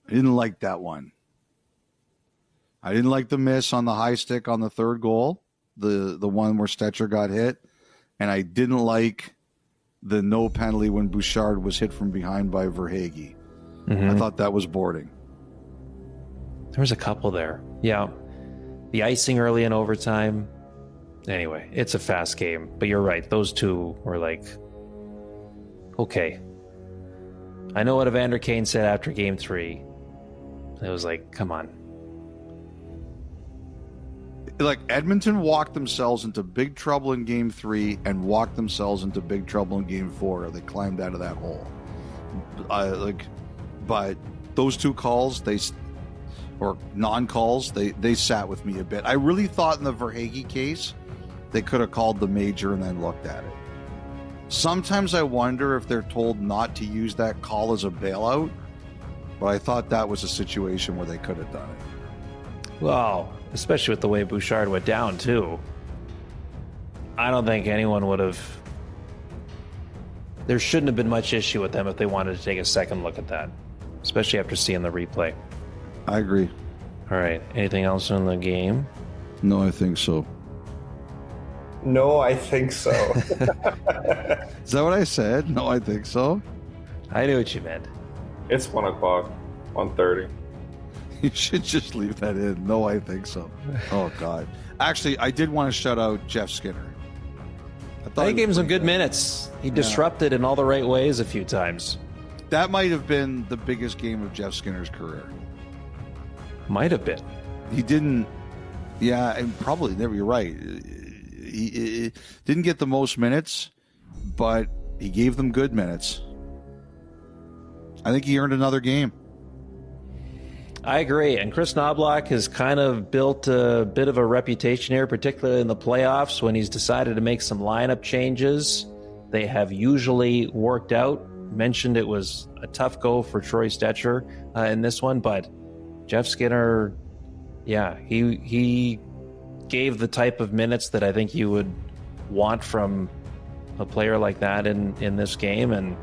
I didn't like that one. I didn't like the miss on the high stick on the third goal, the one where Stetcher got hit. And I didn't like the no penalty when Bouchard was hit from behind by Verhaeghe. I thought that was boarding. There was a couple there. Yeah. The icing early in overtime. Anyway, it's a fast game. But you're right. Those two were like, okay. I know what Evander Kane said after game 3. It was like, come on. Like, Edmonton walked themselves into big trouble in game 3 and walked themselves into big trouble in game 4. They climbed out of that hole. But those two calls, or non-calls, they sat with me a bit. I really thought in the Verhaeghe case, they could have called the major and then looked at it. Sometimes I wonder if they're told not to use that call as a bailout, but I thought that was a situation where they could have done it. Well, especially with the way Bouchard went down, too. I don't think anyone would have... There shouldn't have been much issue with them if they wanted to take a second look at that, especially after seeing the replay. I agree. All right. Anything else in the game? No, I think so. No, I think so. Is that what I said? No, I think so. I knew what you meant. It's 1 o'clock, 1:30. You should just leave that in. No, I think so. Oh, God. Actually, I did want to shout out Jeff Skinner. I gave him some good minutes. He disrupted in all the right ways a few times. That might have been the biggest game of Jeff Skinner's career. Might have been. He didn't... Yeah, and probably never. You're right. He didn't get the most minutes, but he gave them good minutes. I think he earned another game. I agree. And Chris Knobloch has kind of built a bit of a reputation here, particularly in the playoffs when he's decided to make some lineup changes. They have usually worked out. Mentioned it was a tough go for Troy Stetcher in this one, but Jeff Skinner, yeah, he gave the type of minutes that I think you would want from a player like that in this game, and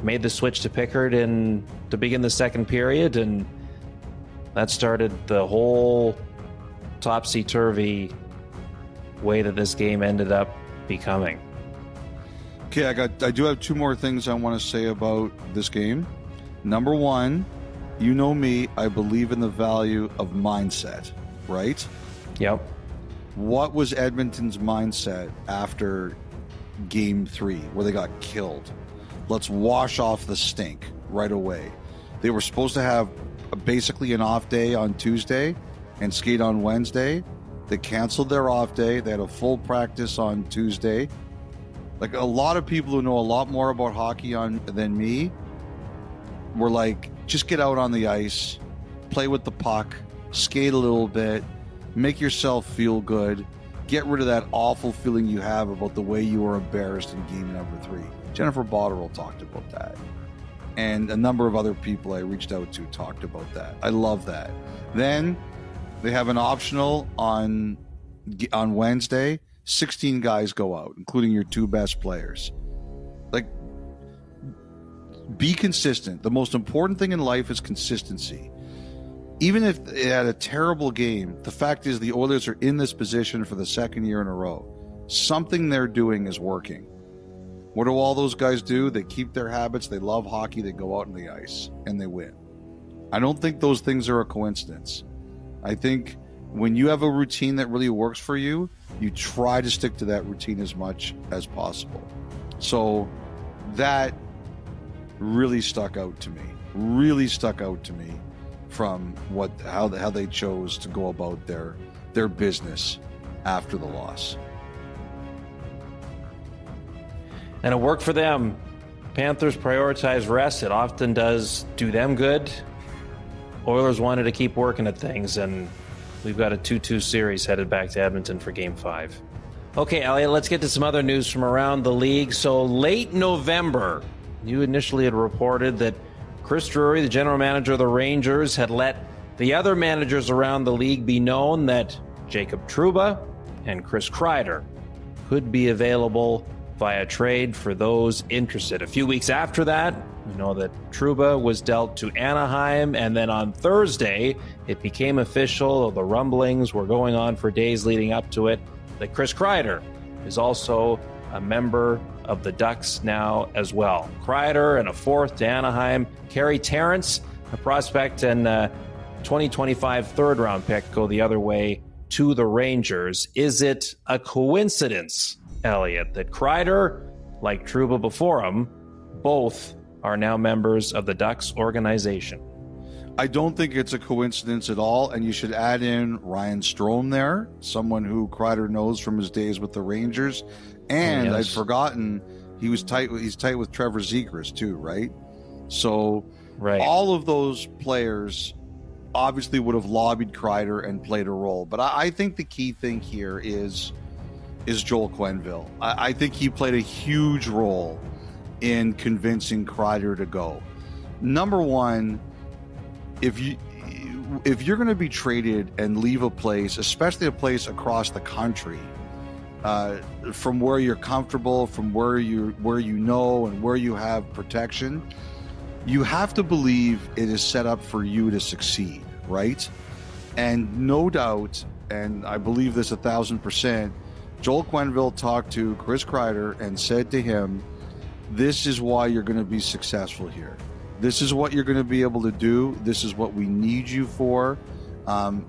made the switch to Pickard to begin the second period, and that started the whole topsy-turvy way that this game ended up becoming. Okay, I do have two more things I want to say about this game. Number one, you know me, I believe in the value of mindset, right? Yep. What was Edmonton's mindset after game 3 where they got killed? Let's wash off the stink right away. They were supposed to have basically an off day on Tuesday and skate on Wednesday. They canceled their off day. They had a full practice on Tuesday. Like, a lot of people who know a lot more about hockey than me were like, just get out on the ice, play with the puck, skate a little bit, make yourself feel good, get rid of that awful feeling you have about the way you were embarrassed in game number 3. Jennifer Botterill talked about that. And a number of other people I reached out to talked about that. I love that. Then they have an optional on Wednesday. 16 guys go out, including your 2 best players. Like, be consistent. The most important thing in life is consistency. Even if they had a terrible game, the fact is the Oilers are in this position for the second year in a row. Something they're doing is working. What do all those guys do? They keep their habits. They love hockey. They go out on the ice and they win. I don't think those things are a coincidence. I think when you have a routine that really works for you, you try to stick to that routine as much as possible. So that really stuck out to me. From how they chose to go about their business after the loss. And it worked for them. Panthers prioritize rest. It often does do them good. Oilers wanted to keep working at things, and we've got a 2-2 series headed back to Edmonton for Game 5. Okay, Elliot, let's get to some other news from around the league. So late November, you initially had reported that Chris Drury, the general manager of the Rangers, had let the other managers around the league be known that Jacob Trouba and Chris Kreider could be available via trade for those interested. A few weeks after that, We know that Trouba was dealt to Anaheim, and then on Thursday, it became official. The rumblings were going on for days leading up to it, that Chris Kreider is also a member of the Ducks now as well. Kreider and a fourth to Anaheim. Carey Terrence, a prospect and 2025 third-round pick, go the other way to the Rangers. Is it a coincidence, Elliot, that Kreider, like Trouba before him, both are now members of the Ducks organization? I don't think it's a coincidence at all, and you should add in Ryan Strome there, someone who Kreider knows from his days with the Rangers. And Yes. I'd forgotten he's tight with Trevor Zegras too, right? So Right. all of those players obviously would have lobbied Kreider and played a role. But I think the key thing here is Joel Quenneville. I think he played a huge role in convincing Kreider to go. Number one, if you're going to be traded and leave a place, especially a place across the country, from where you're comfortable, from where you know and where you have protection, you have to believe it is set up for you to succeed, right? And no doubt, and I believe this 1,000%, Joel Quenneville talked to Chris Kreider and said to him, this is why you're going to be successful here. This is what you're going to be able to do. This is what we need you for.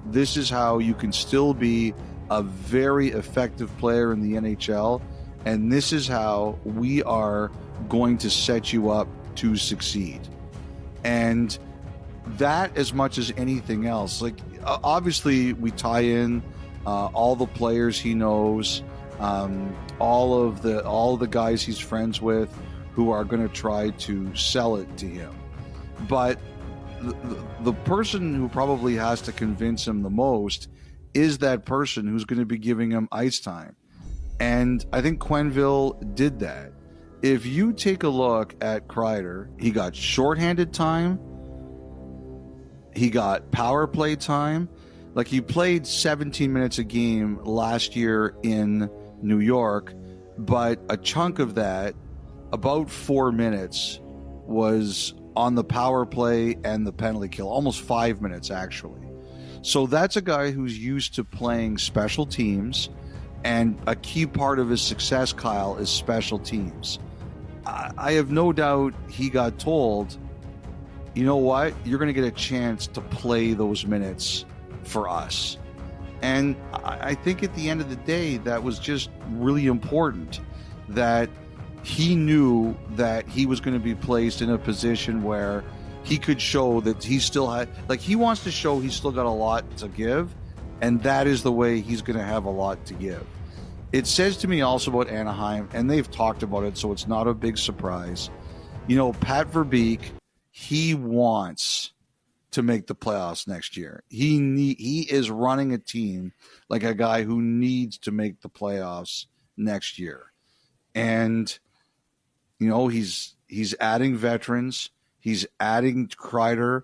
This is how you can still be a very effective player in the NHL. And this is how we are going to set you up to succeed. And that, as much as anything else, like obviously we tie in all the players he knows, all of the guys he's friends with who are going to try to sell it to him. But the person who probably has to convince him the most is that person who's going to be giving him ice time. And I think Quenneville did that. If you take a look at Kreider, he got shorthanded time. He got power play time. Like, he played 17 minutes a game last year in New York, but a chunk of that, about 4 minutes, was on the power play and the penalty kill, almost 5 minutes actually. So that's a guy who's used to playing special teams, and a key part of his success, Kyle, is special teams. I have no doubt he got told, you know what, you're going to get a chance to play those minutes for us. And I think at the end of the day, that was just really important, that he knew that he was going to be placed in a position where he could show that he still had, like, he wants to show he's still got a lot to give, and that is the way he's going to have a lot to give. It says to me also about Anaheim, and they've talked about it, so it's not a big surprise. You know, Pat Verbeek, he wants to make the playoffs next year. He is running a team like a guy who needs to make the playoffs next year. And, you know, he's adding veterans. He's adding Kreider,